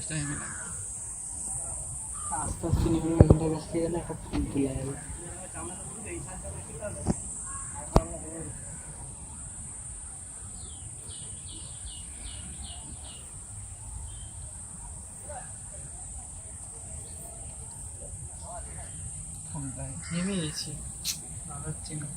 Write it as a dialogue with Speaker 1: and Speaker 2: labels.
Speaker 1: Time লাগবে।
Speaker 2: আস্তে আস্তে নিয়ে এখানটা ব্যস্ত গেলে একটা ফুল তুলে যাবে।
Speaker 1: ফুলটাই নেমে গেছি, ভালো হচ্ছে না।